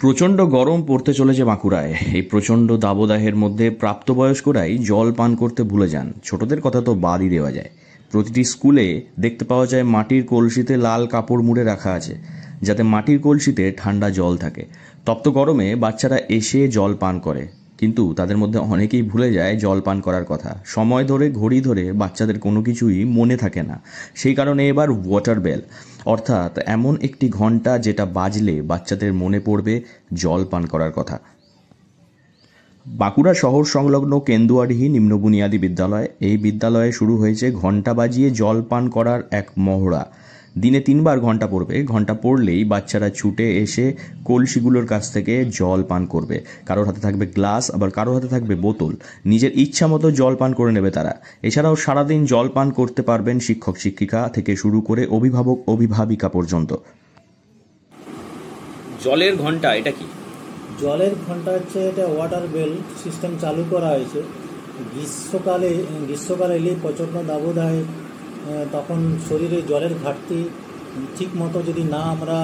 প্রচণ্ড গরম পড়তে চলেছে বাঁকুড়ায়। এই প্রচণ্ড দাবদাহের মধ্যে প্রাপ্তবয়স্করাই জল পান করতে ভুলে যান, ছোটদের কথা তো বাদই দেওয়া যায়। প্রতিটি স্কুলে দেখতে পাওয়া যায় মাটির কলসিতে লাল কাপড় মুড়ে রাখা আছে, যাতে মাটির কলসিতে ঠান্ডা জল থাকে। তপ্ত গরমে বাচ্চারা এসে জল পান করে, কিন্তু তাদের মধ্যে অনেকেই ভুলে যায় জল পান করার কথা। সময় ধরে, ঘড়ি ধরে বাচ্চাদের কোনো কিছুই মনে থাকে না। সেই কারণে এবার ওয়াটার বেল, অর্থাৎ এমন একটি ঘন্টা যেটা বাজলে বাচ্চাদের মনে পড়বে জল পান করার কথা। বাঁকুড়া শহর সংলগ্ন কেন্দুয়াডিহি নিম্ন বুনিয়াদী বিদ্যালয়, এই বিদ্যালয়ে শুরু হয়েছে ঘন্টা বাজিয়ে জল পান করার এক মহড়া। দিনে 3 বার ঘন্টা পড়বে। ঘন্টা পড়লেই বাচ্চারা ছুটে এসে কলসিগুলোর কাছ থেকে জল পান করবে। কারোর হাতে থাকবে গ্লাস, আবার কারোর হাতে থাকবে বোতল। নিজের ইচ্ছা মতো জল পান করে নেবে তারা। এছাড়াও সারাদিন জল পান করতে পারবেন শিক্ষক শিক্ষিকা থেকে শুরু করে অভিভাবক অভিভাবিকা পর্যন্ত। জলের ঘন্টা এটা কি? জলের ঘন্টা হচ্ছে এটা ওয়াটার বেল সিস্টেম চালু করা হয়েছে। গ্রীষ্মকালে এলে প্রচণ্ড দাবদাহে তখন শরীরে জলের ঘাটতি ঠিক মতো যদি না আমরা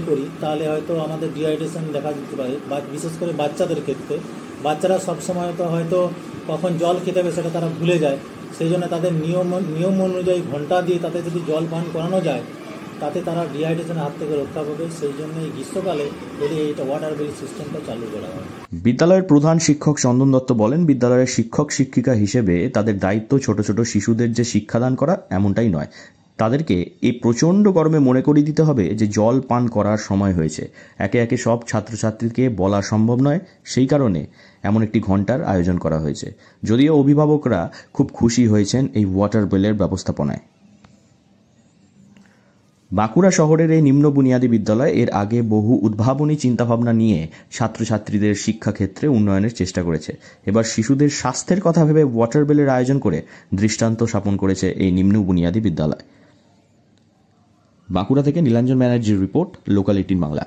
করি, তাহলে হয়তো আমাদের ডিহাইড্রেশন দেখা দিতে পারে। বিশেষ করে বাচ্চাদের ক্ষেত্রে, বাচ্চারা সবসময় তো হয়তো কখন জল খেতে হবে সেটা তারা ভুলে যায়। সেই জন্য তাদের নিয়ম অনুযায়ী ঘন্টা দিয়ে তাদের যদি জল পান করানো যায়, তাতে তারা ডিহাইড্রেশনের হাত থেকে রক্ষা পাবে। সেই জন্য এই গ্রীষ্মকালে এইটা ওয়াটার বেল সিস্টেমটা চালু করা হয়। বিদ্যালয়ের প্রধান শিক্ষক চন্দন দত্ত বলেন, বিদ্যালয়ের শিক্ষক শিক্ষিকা হিসেবে তাদের দায়িত্ব ছোট ছোট শিশুদের যে শিক্ষাদান করা এমনটাই নয়, তাদেরকে এই প্রচণ্ড গরমে মনে করিয়ে দিতে হবে যে জল পান করার সময় হয়েছে। একে একে সব ছাত্রছাত্রীকে বলা সম্ভব নয়, সেই কারণে এমন একটি ঘন্টার আয়োজন করা হয়েছে। যদিও অভিভাবকরা খুব খুশি হয়েছেন এই ওয়াটার বেলের ব্যবস্থাপনায়। বাঁকুড়া শহরের এই নিম্ন বুনিয়াদী বিদ্যালয় এর আগে বহু উদ্ভাবনী চিন্তাভাবনা নিয়ে ছাত্রছাত্রীদের শিক্ষাক্ষেত্রে উন্নয়নের চেষ্টা করেছে। এবার শিশুদের স্বাস্থ্যের কথা ভেবে ওয়াটার বেলের আয়োজন করে দৃষ্টান্ত স্থাপন করেছে এই নিম্ন বুনিয়াদী বিদ্যালয়। বাঁকুড়া থেকে নীলাঞ্জন ব্যানার্জির রিপোর্ট, লোকাল 18 বাংলা।